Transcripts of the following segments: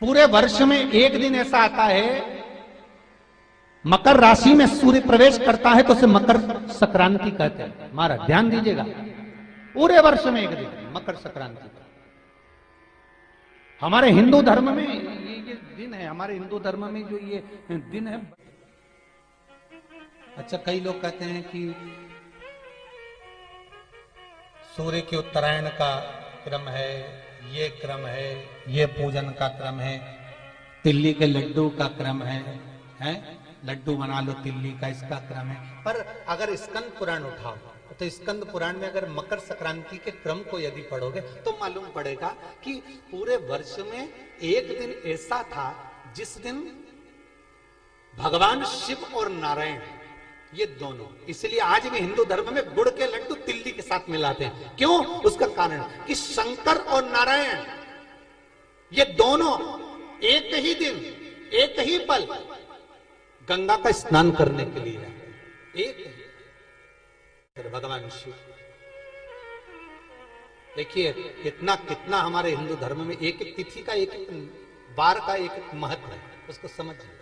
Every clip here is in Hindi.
पूरे वर्ष में एक दिन ऐसा आता है, मकर राशि में सूर्य प्रवेश करता है तो उसे मकर संक्रांति कहते हैं। हमारा ध्यान दीजिएगा, पूरे वर्ष में एक दिन मकर संक्रांति। हमारे हिंदू धर्म में ये दिन है, हमारे हिंदू धर्म में जो ये दिन है। अच्छा, कई लोग कहते हैं कि सूर्य के उत्तरायण का क्रम है, ये क्रम है, ये पूजन का क्रम है, तिल्ली के लड्डू का क्रम है, लड्डू बना लो तिल्ली का, इसका क्रम है। पर अगर स्कंद पुराण उठाओ तो स्कंद पुराण में अगर मकर संक्रांति के क्रम को यदि पढ़ोगे तो मालूम पड़ेगा कि पूरे वर्ष में एक दिन ऐसा था जिस दिन भगवान शिव और नारायण ये दोनों, इसलिए आज भी हिंदू धर्म में गुड़ के लड्डू तिल्ली के साथ मिलाते हैं। क्यों? उसका कारण कि शंकर और नारायण ये दोनों एक ही दिन एक ही पल गंगा का स्नान करने के लिए आए। एक भगवान शिव, देखिए कितना कितना हमारे हिंदू धर्म में एक एक तिथि का, एक एक बार का एक एक महत्व है, उसको समझिए।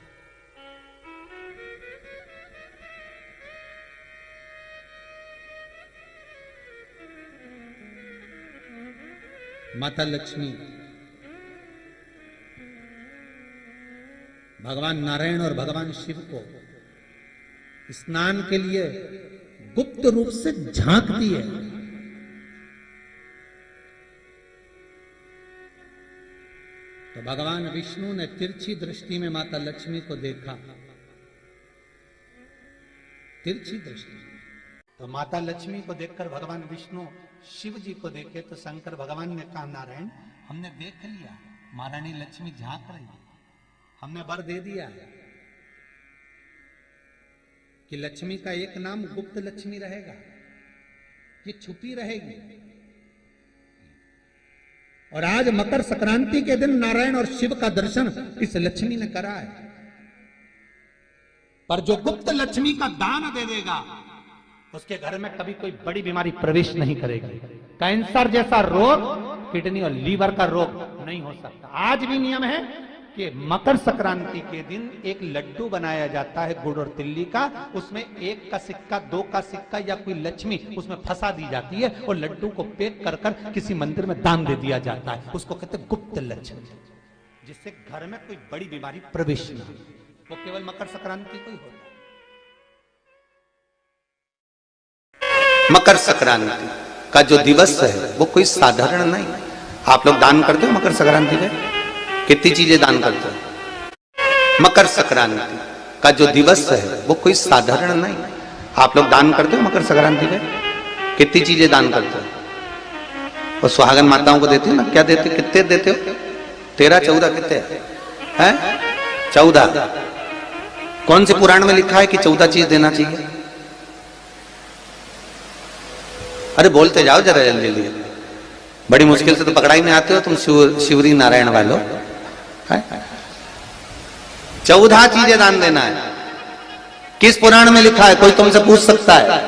माता लक्ष्मी, भगवान नारायण और भगवान शिव को स्नान के लिए गुप्त रूप से झांकती है। तो भगवान विष्णु ने तिरछी दृष्टि में माता लक्ष्मी को देखा, तिरछी दृष्टि। तो माता लक्ष्मी को देखकर भगवान विष्णु शिव जी को देखे तो शंकर भगवान ने कहा, नारायण हमने देख लिया, महारानी लक्ष्मी झांक रही है, हमने वर दे दिया है कि लक्ष्मी का एक नाम गुप्त लक्ष्मी रहेगा, ये छुपी रहेगी। और आज मकर संक्रांति के दिन नारायण और शिव का दर्शन इस लक्ष्मी ने करा है। पर जो गुप्त लक्ष्मी का दान दे देगा उसके घर में कभी कोई बड़ी बीमारी प्रवेश नहीं करेगी। कैंसर जैसा रोग, किडनी और लीवर का रोग नहीं हो सकता। आज भी नियम है कि मकर संक्रांति के दिन एक लड्डू बनाया जाता है गुड़ और तिल्ली का, उसमें 1 का सिक्का, 2 का सिक्का या कोई लक्ष्मी उसमें फंसा दी जाती है और लड्डू को पैक कर कर किसी मंदिर में दान दे दिया जाता है। उसको कहते हैं गुप्त लक्ष्मी, जिससे घर में कोई बड़ी बीमारी प्रवेश न हो। वो केवल मकर संक्रांति को ही होता है। मकर संक्रांति का जो दिवस है वो कोई साधारण नहीं। आप लोग दान करते हो मकर संक्रांति पे? कितनी चीजें दान करते हो? मकर संक्रांति का जो दिवस है वो कोई साधारण नहीं। आप लोग दान करते हो मकर संक्रांति पे? कितनी चीजें दान करते हो? और सुहागन माताओं को देते हो ना? क्या देते, कितने देते हो? 13, 14 कितने हैं? 14। कौन से पुराण में लिखा है कि 14 चीज देना चाहिए? अरे बोलते जाओ जरा जल्दी जल्दी, बड़ी मुश्किल से तो पकड़ाई में आते हो तुम शिवरी नारायण वालों। 14 चीजें दान देना है। किस पुराण में लिखा है? कोई तुमसे पूछ सकता है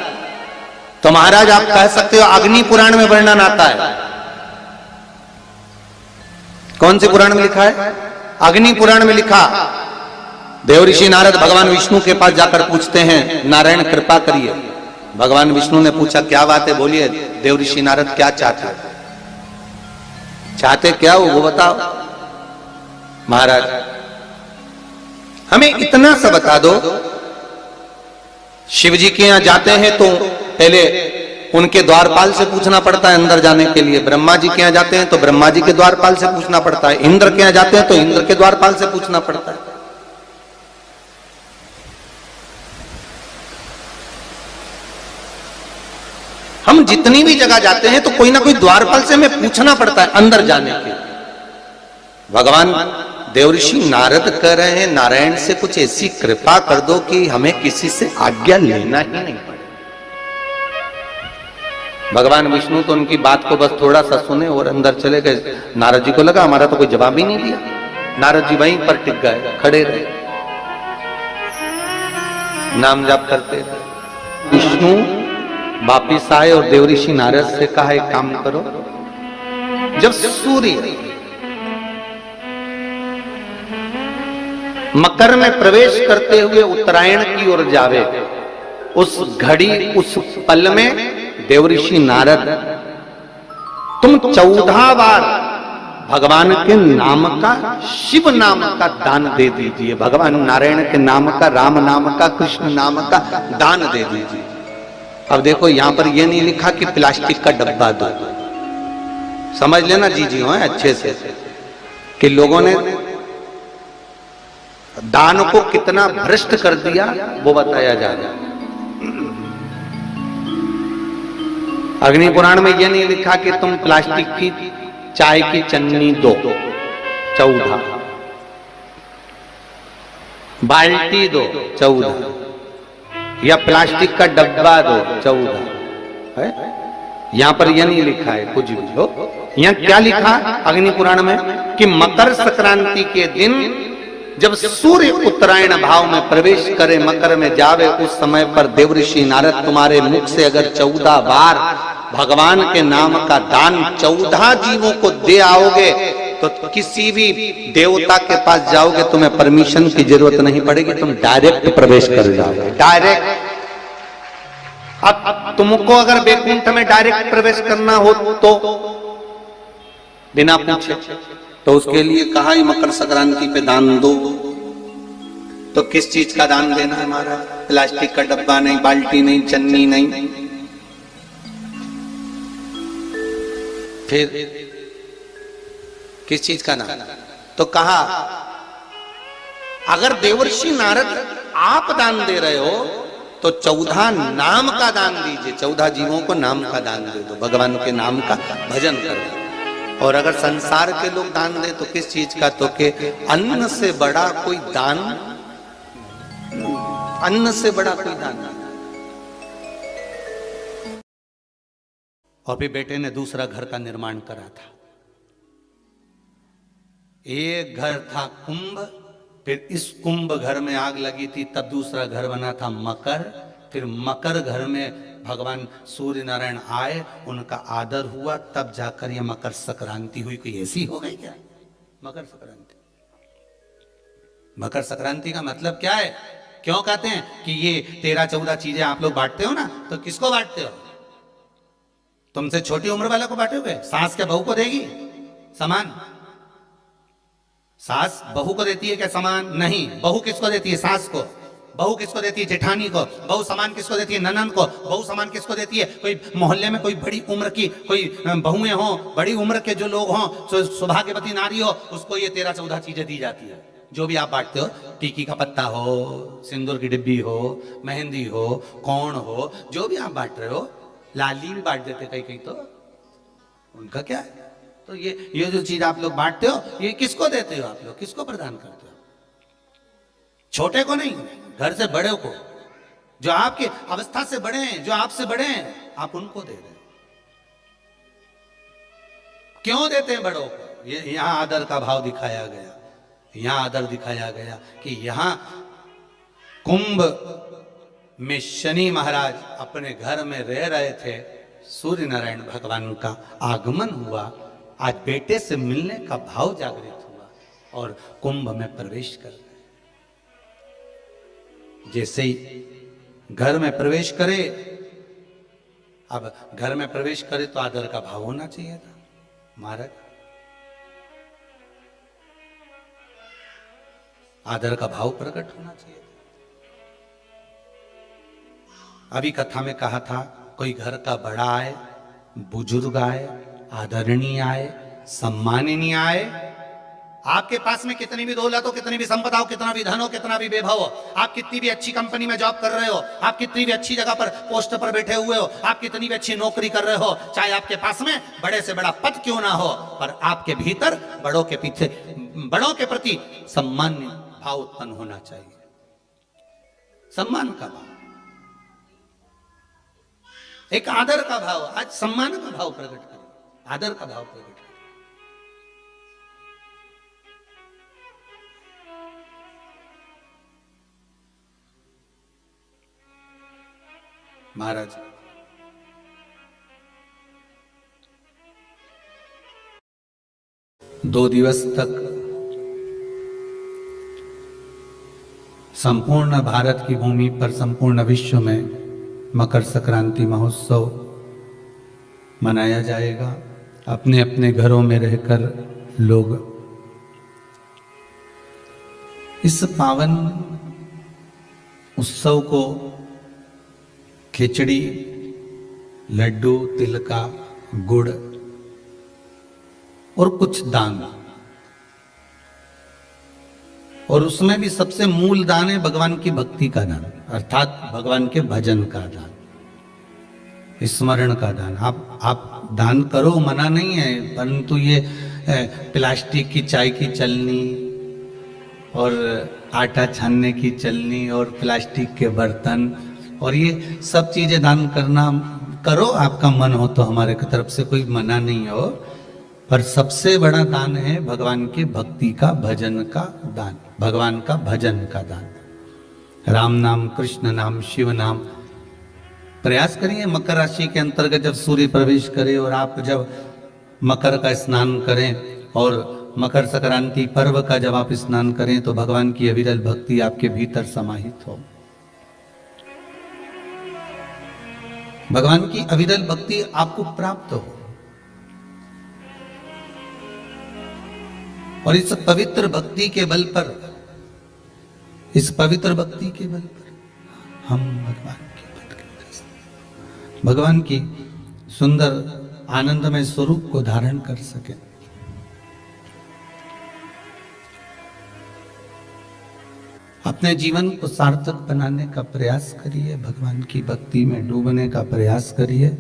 तो महाराज आप कह सकते हो अग्नि पुराण में वर्णन आता है। कौन से पुराण में लिखा है? अग्नि पुराण में लिखा। देवऋषि नारद भगवान विष्णु के पास जाकर पूछते हैं, नारायण कृपा करिए। भगवान विष्णु ने पूछा क्या बात है, बोलिए देवऋषि नारद क्या चाहते, चाहते क्या हो वो बताओ। महाराज हमें इतना सा बता दो, शिव जी के यहां जाते हैं तो पहले उनके द्वारपाल से पूछना पड़ता है अंदर जाने के लिए। ब्रह्मा जी के यहां जाते हैं तो ब्रह्मा जी के द्वारपाल से पूछना पड़ता है। इंद्र के यहां जाते हैं तो इंद्र के द्वारपाल से पूछना पड़ता है। हम जितनी भी जगह जाते हैं तो कोई ना कोई द्वारपाल से हमें पूछना पड़ता है अंदर जाने के। भगवान देवऋषि नारद कह रहे हैं नारायण से कुछ ऐसी कृपा कर दो कि हमें किसी से आज्ञा लेना ही नहीं पड़े। भगवान विष्णु तो उनकी बात को बस थोड़ा सा सुने और अंदर चले गए। नारद जी को लगा हमारा तो कोई जवाब ही नहीं दिया। नारद जी वहीं पर टिक गए, खड़े रहे, नाम जाप करते। विष्णु वापिस आए और देवऋषि नारद से कहा एक काम करो, जब सूर्य मकर में प्रवेश करते हुए उत्तरायण की ओर जावे, उस घड़ी उस पल में देवऋषि नारद तुम 14 बार भगवान के नाम का, शिव नाम का दान दे दीजिए। भगवान नारायण के नाम का, राम नाम का, कृष्ण नाम का दान दे दीजिए। अब देखो यहां पर यह नहीं लिखा कि प्लास्टिक का डब्बा दो, समझ लेना जी हो अच्छे से, कि लोगों ने दान को कितना भ्रष्ट कर दिया वो बताया जा रहा है। अग्नि पुराण में यह नहीं लिखा कि तुम प्लास्टिक की चाय की चन्नी दो 14, बाल्टी दो 14, या प्लास्टिक का डब्बा दो 14 है। यहां पर यह नहीं लिखा है कुछ भी हो। यहां क्या लिखा अग्नि पुराण में कि मकर संक्रांति के दिन जब सूर्य उत्तरायण भाव में प्रवेश करे, मकर में जावे, उस समय पर देवऋषि नारद तुम्हारे मुख से अगर 14 बार भगवान के नाम का दान 14 जीवों को दे आओगे तो किसी भी देवता के पास जाओगे, तुम्हें परमिशन की जरूरत नहीं पड़ेगी, तुम डायरेक्ट प्रवेश कर जाओगे, डायरेक्ट। अब तुमको अगर वैकुंठ में डायरेक्ट प्रवेश करना हो तो बिना पूछे, तो उसके लिए कहा ही मकर संक्रांति पे दान दो। तो किस चीज का दान देना है हमारा? प्लास्टिक का डब्बा नहीं, बाल्टी नहीं, चन्नी नहीं, फिर किस चीज का दान? तो कहा अगर देवर्षि नारद आप दान दे रहे हो तो 14 नाम का दान दीजिए, 14 जीवों को नाम का दान दे दो, भगवान के नाम का भजन करो। और अगर संसार के लोग दान दे तो किस चीज का? तो के अन्न से बड़ा कोई दान, अन्न से बड़ा कोई दान नहीं। और फिर बेटे ने दूसरा घर का निर्माण करा था। एक घर था कुंभ, फिर इस कुंभ घर में आग लगी थी, तब दूसरा घर बना था मकर। फिर मकर घर में भगवान सूर्य नारायण आए, उनका आदर हुआ, तब जाकर ये मकर संक्रांति हुई। कोई ऐसी हो गई क्या मकर संक्रांति? मकर संक्रांति का मतलब क्या है? क्यों कहते हैं कि ये 13-14 चीजें आप लोग बांटते हो ना, तो किसको बांटते हो? तुमसे छोटी उम्र वाले को बांटोगे? सास क्या बहू को देगी सामान? सास बहू को देती है क्या सामान? नहीं। बहू किसको देती है? सास को। बहू किसको देती है? जेठानी को। बहू सामान किसको देती है? ननद को। बहू सामान किसको देती है? कोई मोहल्ले में कोई बड़ी उम्र की कोई बहुएं हो, बड़ी उम्र के जो लोग हों, सौभाग्यवती नारी हो, उसको ये 13-14 चीजें दी जाती है। जो भी आप बांटते हो, टीकी का पत्ता हो, सिंदूर की डिब्बी हो, मेहंदी हो, कौन हो, जो भी आप बांट रहे हो, लाली भी बांट देते कई कई, तो उनका क्या है? तो ये जो चीज आप लोग बांटते हो, ये किसको देते हो? आप लोग किसको प्रदान करते हो? छोटे को नहीं, घर से बड़े को, जो आपके अवस्था से बड़े हैं, जो आपसे बड़े हैं, आप उनको दे रहे। क्यों देते हैं बड़ों को? ये यहां आदर का भाव दिखाया गया, यहां आदर दिखाया गया कि यहां कुंभ में शनि महाराज अपने घर में रह रहे थे, सूर्य नारायण भगवान का आगमन हुआ, आज बेटे से मिलने का भाव जागृत हुआ और कुंभ में प्रवेश कर गए। जैसे ही घर में प्रवेश करे, अब घर में प्रवेश करे तो आदर का भाव होना चाहिए था महाराज, आदर का भाव प्रकट होना चाहिए था। अभी कथा में कहा था, कोई घर का बड़ा आए, बुजुर्ग आए, आदरणीय आए, सम्माननीय आए, आपके पास में कितनी भी दौलत हो, कितनी भी संपदा हो, कितना भी धन हो, कितना भी वैभव हो, आप कितनी भी अच्छी कंपनी में जॉब कर रहे हो, आप कितनी भी अच्छी जगह पर पोस्ट पर बैठे हुए हो, आप कितनी भी अच्छी नौकरी कर रहे हो, चाहे आपके पास में बड़े से बड़ा पद क्यों ना हो, पर आपके भीतर बड़ों के पीछे, बड़ों के प्रति सम्मान भाव उत्पन्न होना चाहिए। सम्मान का भाव, एक आदर का भाव। आज सम्मान का भाव प्रकट करें, आदर का भाव प्रकट करें। महाराज दो दिवस तक संपूर्ण भारत की भूमि पर, संपूर्ण विश्व में मकर संक्रांति महोत्सव मनाया जाएगा। अपने अपने घरों में रहकर लोग इस पावन उत्सव को खिचड़ी, लड्डू, तिल का, गुड़ और कुछ दान, और उसमें भी सबसे मूल दान है भगवान की भक्ति का दान, अर्थात भगवान के भजन का दान, स्मरण का दान। आप दान करो, मना नहीं है, परंतु ये प्लास्टिक की चाय की चलनी और आटा छानने की चलनी और प्लास्टिक के बर्तन और ये सब चीजें दान करना करो, आपका मन हो तो, हमारे की तरफ से कोई मना नहीं हो, पर सबसे बड़ा दान है भगवान की भक्ति का, भजन का दान, भगवान का भजन का दान। राम नाम, कृष्ण नाम, शिव नाम। प्रयास करिए मकर राशि के अंतर्गत जब सूर्य प्रवेश करे और आप जब मकर का स्नान करें और मकर संक्रांति पर्व का जब आप स्नान करें तो भगवान की अविरल भक्ति आपके भीतर समाहित हो। भगवान की अविरल भक्ति आपको प्राप्त हो और इस पवित्र भक्ति के बल पर, इस पवित्र भक्ति के बल पर हम भगवान की सुंदर आनंदमय स्वरूप को धारण कर सके। अपने जीवन को सार्थक बनाने का प्रयास करिए, भगवान की भक्ति में डूबने का प्रयास करिए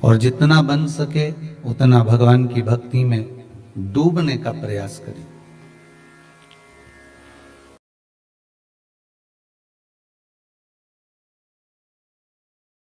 और जितना बन सके उतना भगवान की भक्ति में डूबने का प्रयास करिए।